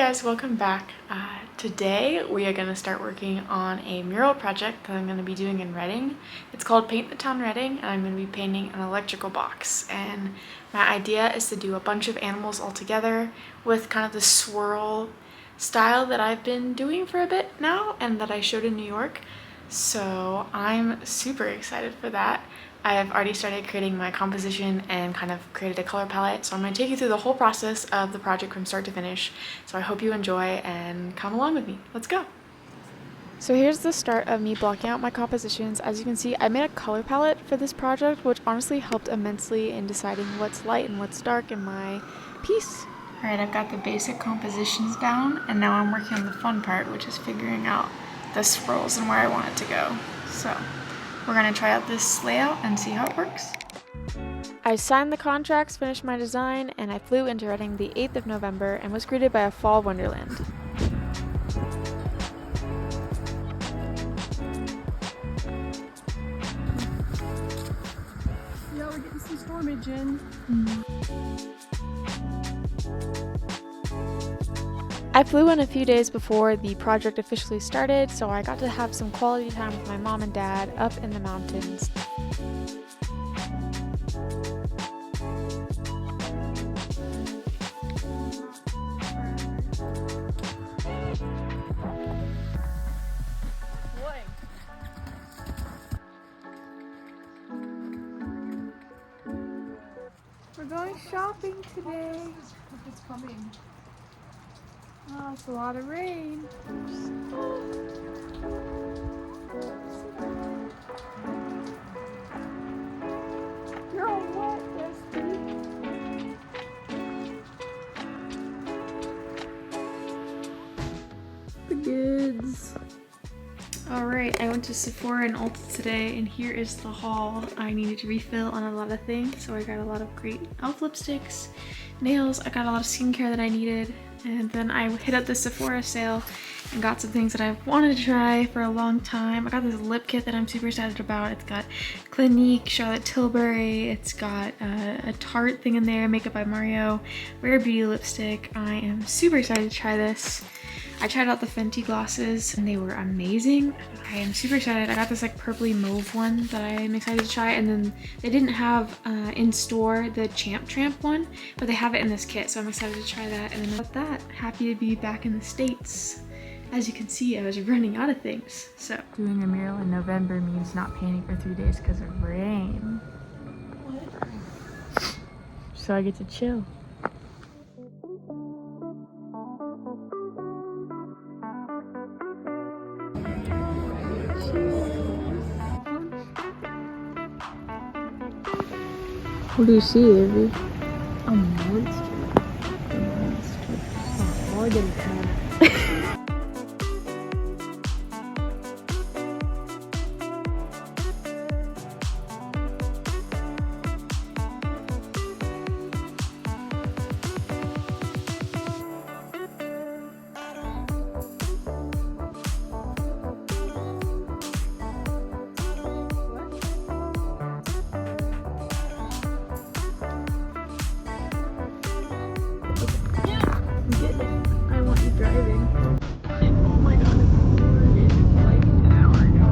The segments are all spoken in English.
guys, welcome back. Today we are going to start working on a mural project that I'm going to be doing in Reading. It's called Paint the Town Reading, and I'm going to be painting an electrical box. And my idea is to do a bunch of animals all together with kind of the swirl style that I've been doing for a bit now and that I showed in New York. So I'm super excited for that. I've already started creating my composition and kind of created a color palette, so I'm going to take you through the whole process of the project from start to finish. So I hope you enjoy and come along with me. Let's go! So here's the start of me blocking out my compositions. As you can see, I made a color palette for this project, which honestly helped immensely in deciding what's light and what's dark in my piece. Alright, I've got the basic compositions down, and now I'm working on the fun part, which is figuring out the swirls and where I want it to go. So we're going to try out this layout and see how it works. I signed the contracts, finished my design, and I flew into Reading the 8th of November and was greeted by a fall wonderland. Yeah, we're getting some stormage in. I flew in a few days before the project officially started, so I got to have some quality time with my mom and dad up in the mountains. We're going shopping today. It's coming. Oh, it's a lot of rain. You're all wet, Dusty. The goods. Alright, I went to Sephora and Ulta today, and here is the haul. I needed to refill on a lot of things, so I got a lot of great e.l.f. lipsticks, nails, I got a lot of skincare that I needed, and then I hit up the Sephora sale and got some things that I've wanted to try for a long time. I got this lip kit that I'm super excited about. It's got Clinique, Charlotte Tilbury, it's got a Tarte thing in there, Makeup by Mario, Rare Beauty lipstick. I am super excited to try this. I tried out the Fenty glosses and they were amazing. I am super excited. I got this like purpley mauve one that I am excited to try, and then they didn't have in store the Champ Tramp one, but they have it in this kit, so I'm excited to try that. And then with that, happy to be back in the States. As you can see, I was running out of things, so. Doing a mural in November means not painting for 3 days because of rain. What? So I get to chill. What do you see, Evie? A monster. A monster. A hardened cat. I want you driving. Oh my god, it's like an hour ago.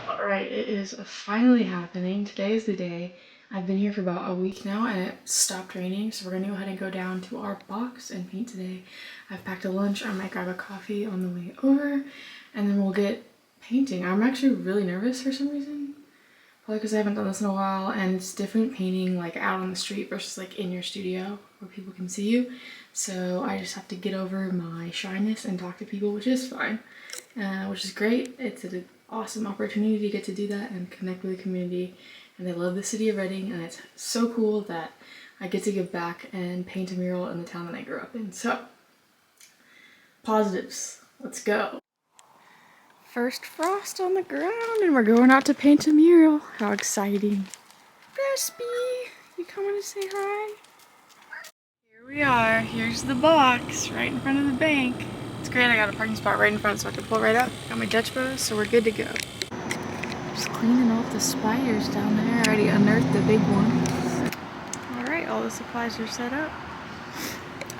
Alright, it is finally happening. Today is the day. I've been here for about a week now and it stopped raining, so we're gonna go ahead and go down to our box and paint today. I've packed a lunch. I might grab a coffee on the way over and then we'll get painting. I'm actually really nervous for some reason. Probably because I haven't done this in a while, and it's different painting like out on the street versus like in your studio where people can see you. So I just have to get over my shyness and talk to people, which is fine, which is great. It's an awesome opportunity to get to do that and connect with the community. And I love the city of Reading, and it's so cool that I get to give back and paint a mural in the town that I grew up in. So, positives. Let's go. First frost on the ground, and we're going out to paint a mural. How exciting. Respy, you coming to say hi? Here we are. Here's the box right in front of the bank. It's great, I got a parking spot right in front so I can pull right up. Got my Dutch bros, so we're good to go. Just cleaning off the spiders down there. I already unearthed the big one. Alright, all the supplies are set up.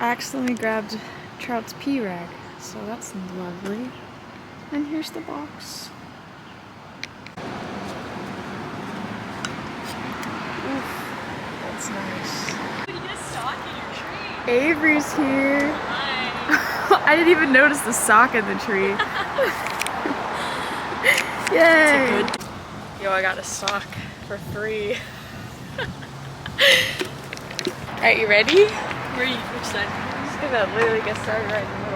I accidentally grabbed Trout's pee rag, so that's lovely. And here's the box. Oof, that's nice. Did you get a sock in your tree? Avery's here. Hi. I didn't even notice the sock in the tree. Yay! Yo, I got a sock for free. Alright, you ready? Where are you? Which side? I'm just gonna literally get started right in the middle.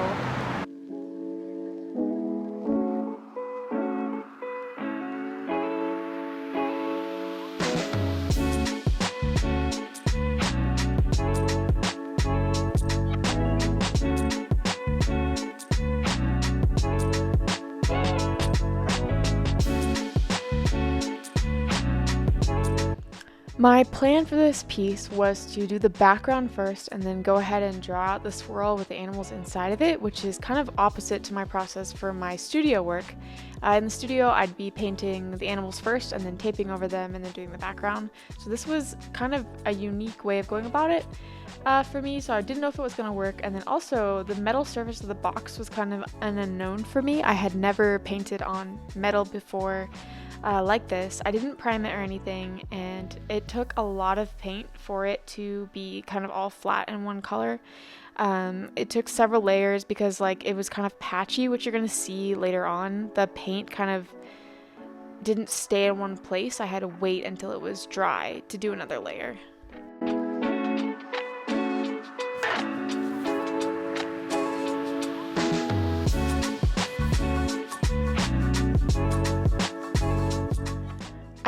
My plan for this piece was to do the background first and then go ahead and draw out the swirl with the animals inside of it, which is kind of opposite to my process for my studio work. In the studio, I'd be painting the animals first and then taping over them and then doing the background. So this was kind of a unique way of going about it for me, so I didn't know if it was going to work. And then also the metal surface of the box was kind of an unknown for me. I had never painted on metal before. Like this. I didn't prime it or anything, and it took a lot of paint for it to be kind of all flat in one color. It took several layers because like it was kind of patchy, which you're gonna see later on. The paint kind of didn't stay in one place. I had to wait until it was dry to do another layer.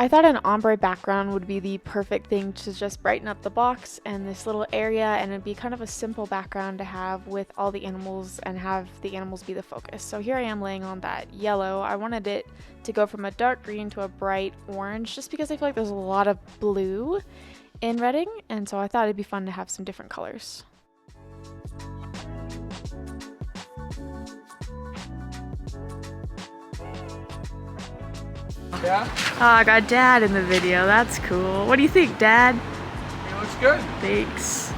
I thought an ombre background would be the perfect thing to just brighten up the box and this little area, and it'd be kind of a simple background to have with all the animals and have the animals be the focus. So here I am laying on that yellow. I wanted it to go from a dark green to a bright orange just because I feel like there's a lot of blue in Reading, and so I thought it'd be fun to have some different colors. Yeah? Oh, I got Dad in the video. That's cool. What do you think, Dad? It looks good. Thanks.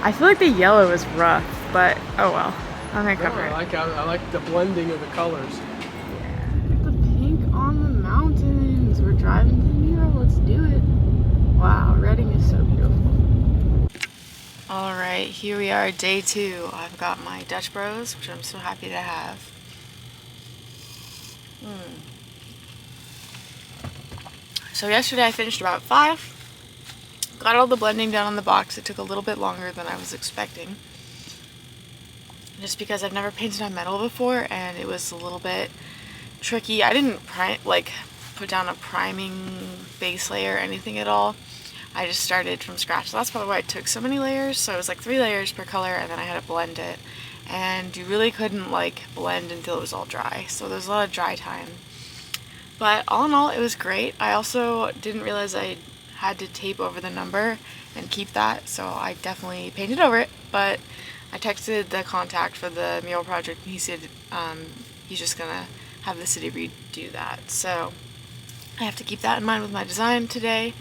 I feel like the yellow is rough, but oh well. I'm gonna cover it. I like the blending of the colors. Yeah. The pink on the mountains. We're driving to the mural. Let's do it. Wow, Reading is so beautiful. All right, here we are, day 2. I've got my Dutch Bros, which I'm so happy to have. So yesterday I finished about 5. Got all the blending done on the box. It took a little bit longer than I was expecting. Just because I've never painted on metal before and it was a little bit tricky. I didn't put down a priming base layer or anything at all. I just started from scratch. So that's probably why it took so many layers. So it was like 3 layers per color and then I had to blend it. And you really couldn't blend until it was all dry. So there's a lot of dry time. But all in all, it was great. I also didn't realize I had to tape over the number and keep that, so I definitely painted over it. But I texted the contact for the mural project and he said he's just gonna have the city redo that. So I have to keep that in mind with my design today.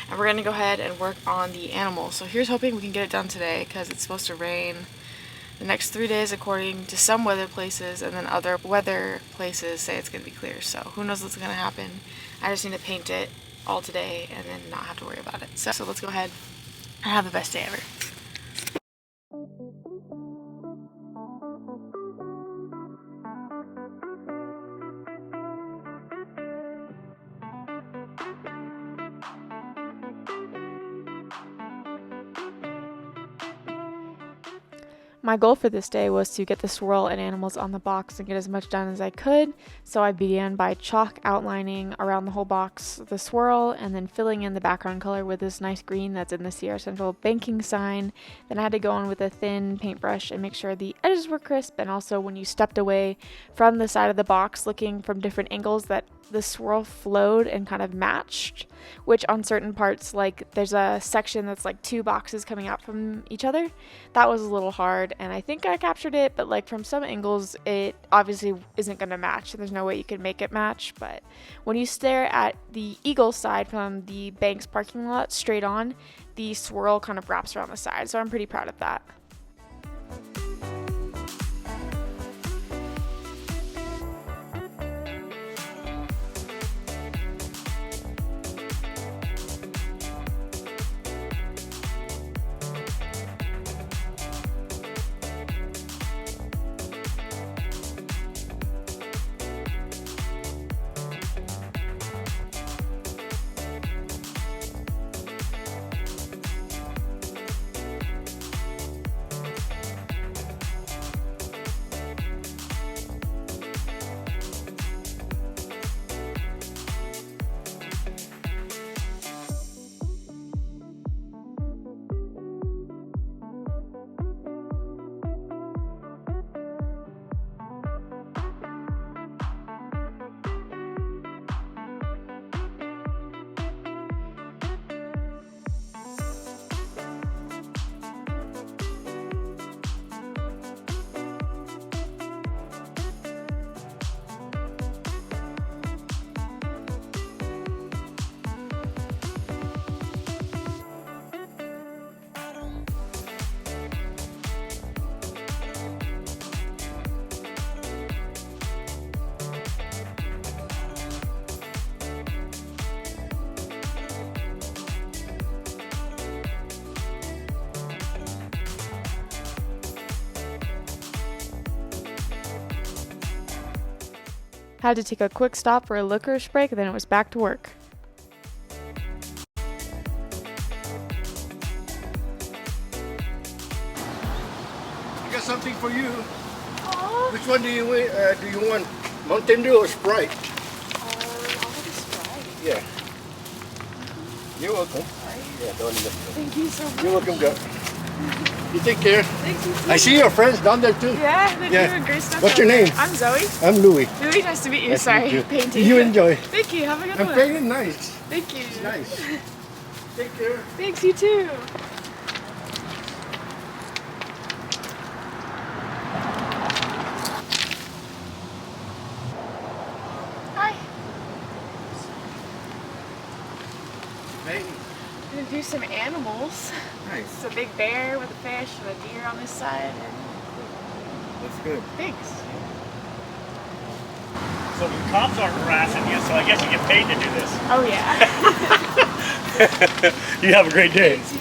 And we're gonna go ahead and work on the animals. So here's hoping we can get it done today because it's supposed to rain the next 3 days according to some weather places, and then other weather places say it's going to be clear. So who knows what's going to happen. I just need to paint it all today and then not have to worry about it. So let's go ahead and have the best day ever. My goal for this day was to get the swirl and animals on the box and get as much done as I could, so I began by chalk outlining around the whole box the swirl and then filling in the background color with this nice green that's in the Sierra Central banking sign. Then I had to go on with a thin paintbrush and make sure the edges were crisp, and also when you stepped away from the side of the box looking from different angles that the swirl flowed and kind of matched, which on certain parts, like there's a section that's like 2 boxes coming out from each other. That was a little hard, and I think I captured it, but like from some angles it obviously isn't going to match. There's no way you can make it match, but when you stare at the eagle side from the bank's parking lot straight on, the swirl kind of wraps around the side, so I'm pretty proud of that. Had to take a quick stop for a licorice break, and then it was back to work. I got something for you. Aww. Which one do you want? Mountain Dew or Sprite? I'll have a Sprite. Yeah. You're welcome. Yeah, don't Thank you so much. You're welcome, girl. You take care. Thank you too. I see your friends down there too. Yeah, they're Yeah. doing great stuff. What's your out there. name? I'm Zoe. I'm Louie. Really nice to meet you. Nice to Sorry, meet you. painting. You enjoy. Thank you. Have a good I'm one. very nice. Thank you. It's nice. Take care. Thanks, you too. Hi. Hey. I'm gonna do some animals. Nice. It's a big bear with a fish and a deer on this side. And That's good. thanks. So the cops aren't harassing you, so I guess you get paid to do this. Oh yeah. You have a great day. Thanks, you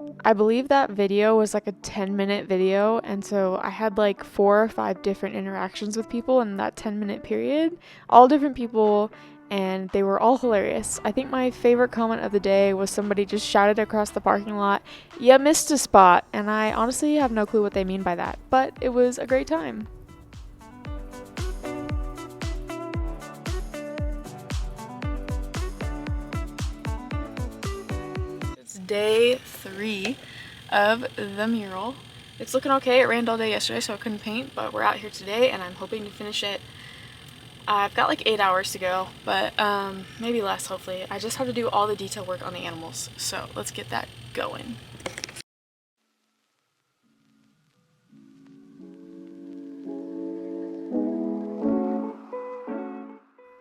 too. I believe that video was like a 10-minute video, and so I had like 4 or 5 different interactions with people in that 10-minute period, all different people, and they were all hilarious. I think my favorite comment of the day was somebody just shouted across the parking lot, "You missed a spot," and I honestly have no clue what they mean by that, but it was a great time. It's day 3 of the mural. It's looking okay. It rained all day yesterday, so I couldn't paint, but we're out here today and I'm hoping to finish it. I've got like 8 hours to go, but maybe less hopefully. I just have to do all the detail work on the animals, so let's get that going.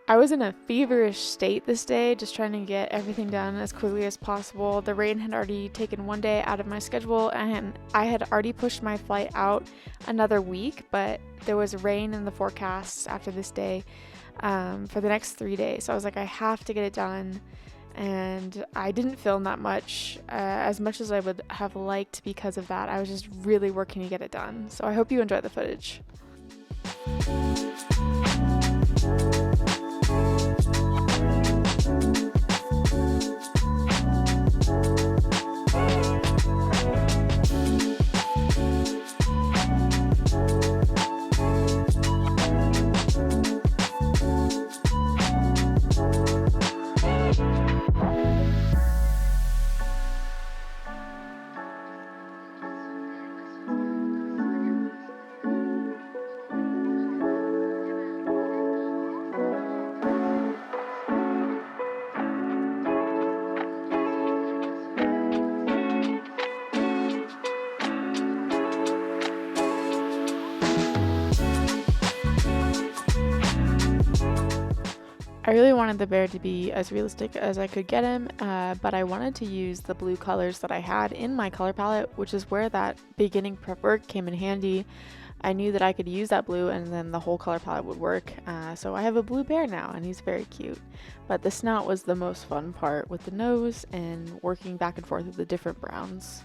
I was in a feverish state this day, just trying to get everything done as quickly as possible. The rain had already taken one day out of my schedule, and I had already pushed my flight out another week, but there was rain in the forecasts after this day for the next 3 days. So I was like, I have to get it done, and I didn't film that much as I would have liked because of that. I was just really working to get it done. So I hope you enjoy the footage. I really wanted the bear to be as realistic as I could get him, but I wanted to use the blue colors that I had in my color palette, which is where that beginning prep work came in handy. I knew that I could use that blue and then the whole color palette would work, so I have a blue bear now and he's very cute. But the snout was the most fun part, with the nose and working back and forth with the different browns.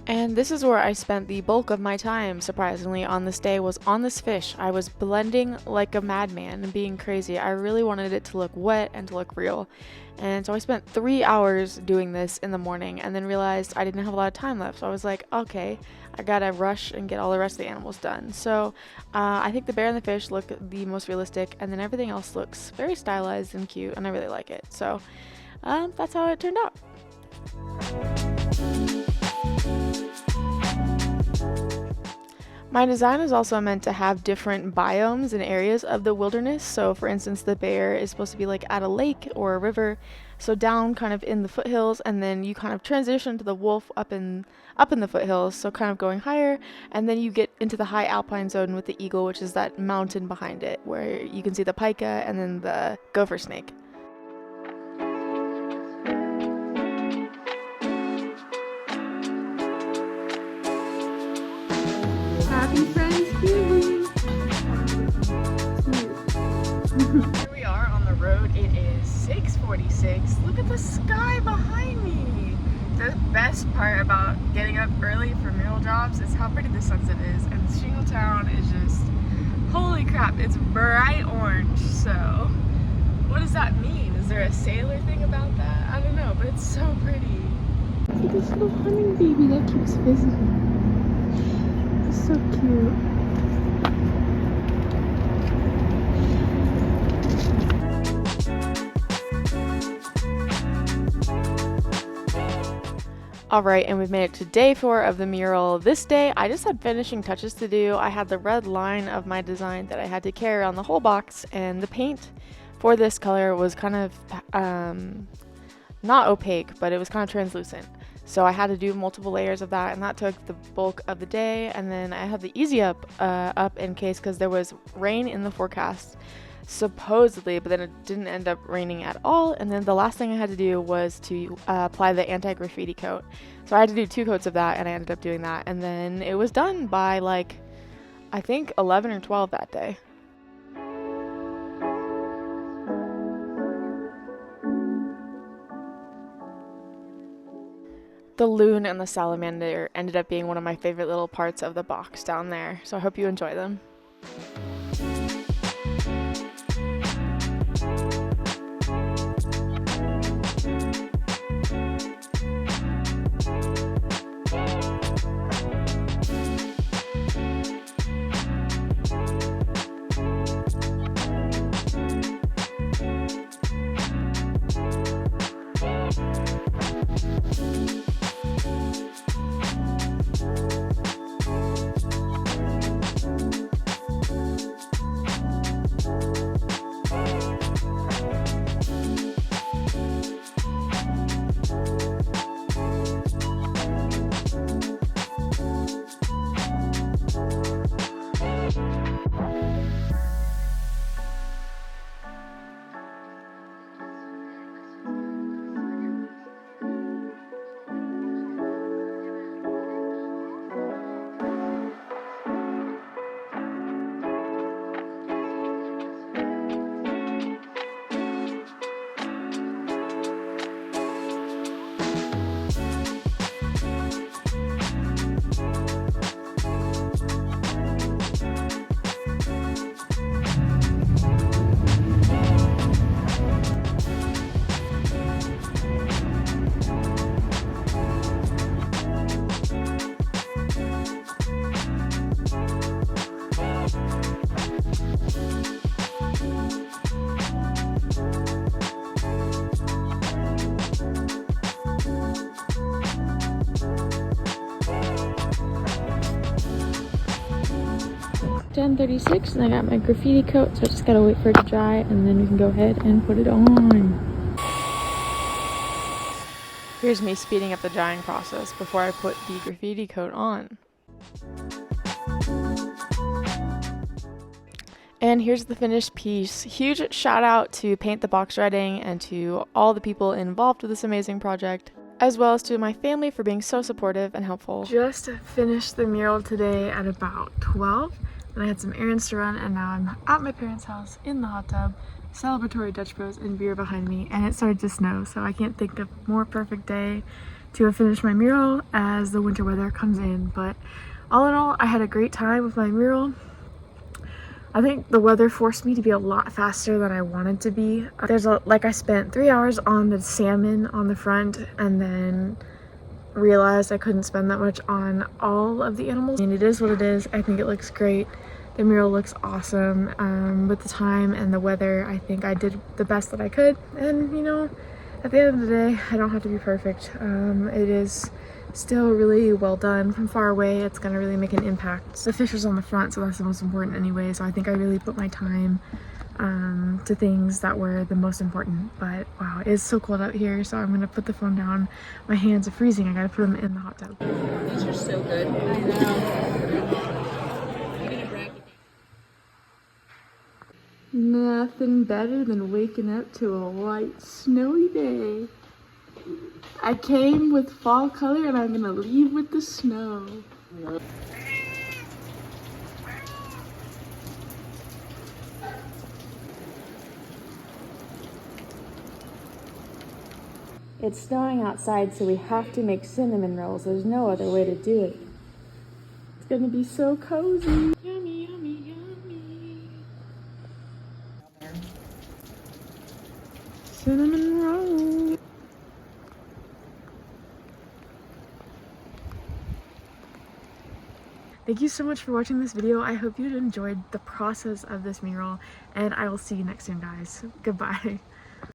And this is where I spent the bulk of my time, surprisingly, on this day, was on this fish. I was blending like a madman and being crazy. I really wanted it to look wet and to look real. And so I spent 3 hours doing this in the morning and then realized I didn't have a lot of time left. So I was like, okay, I gotta rush and get all the rest of the animals done. So I think the bear and the fish look the most realistic, and then everything else looks very stylized and cute, and I really like it. So that's how it turned out. My design is also meant to have different biomes and areas of the wilderness. So for instance, the bear is supposed to be like at a lake or a river, so down kind of in the foothills, and then you kind of transition to the wolf up in the foothills, so kind of going higher, and then you get into the high alpine zone with the eagle, which is that mountain behind it where you can see the pika and then the gopher snake. Happy Friendsgiving! Here we are on the road. It is 6:46. Look at the sky behind me. The best part about getting up early for mural jobs is how pretty the sunset is, and Shingletown is just, holy crap, it's bright orange. So what does that mean? Is there a sailor thing about that? I don't know, but it's so pretty. Look at this little hunting baby that keeps visiting. It's so cute. Alright, and we've made it to day 4 of the mural. This day, I just had finishing touches to do. I had the red line of my design that I had to carry around the whole box, and the paint for this color was kind of, not opaque, but it was kind of translucent. So I had to do multiple layers of that, and that took the bulk of the day. And then I had the easy up in case, because there was rain in the forecast, supposedly, but then it didn't end up raining at all. And then the last thing I had to do was to apply the anti-graffiti coat. So I had to do 2 coats of that, and I ended up doing that. And then it was done by like, I think 11 or 12 that day. The loon and the salamander ended up being one of my favorite little parts of the box down there, so I hope you enjoy them. 10:36 and I got my graffiti coat, so I just gotta wait for it to dry and then we can go ahead and put it on. Here's me speeding up the drying process before I put the graffiti coat on. And here's the finished piece. Huge shout out to Paint the Box Reading and to all the people involved with this amazing project, as well as to my family for being so supportive and helpful. Just finished the mural today at about 12, and I had some errands to run, and now I'm at my parents' house in the hot tub, celebratory Dutch Bros and beer behind me, and it started to snow, so I can't think of a more perfect day to have finished my mural as the winter weather comes in. But all in all, I had a great time with my mural. I think the weather forced me to be a lot faster than I wanted to be. I spent 3 hours on the salmon on the front and then realized I couldn't spend that much on all of the animals. And it is what it is. I think it looks great. The mural looks awesome. With the time and the weather, I think I did the best that I could. And you know, at the end of the day, I don't have to be perfect. It is still really well done. From far away, it's gonna really make an impact. The fish was on the front, so that's the most important anyway, so I think I really put my time to things that were the most important. But wow, it's so cold out here, so I'm gonna put the phone down. My hands are freezing. I gotta put them in the hot tub. These are so good. I know. Nothing better than waking up to a white snowy day. I came with fall color and I'm gonna leave with the snow. It's snowing outside, so we have to make cinnamon rolls. There's no other way to do it. It's gonna be so cozy. Yummy, yummy, yummy. Cinnamon roll. Thank you so much for watching this video. I hope you enjoyed the process of this mural, and I will see you next time, guys. Goodbye.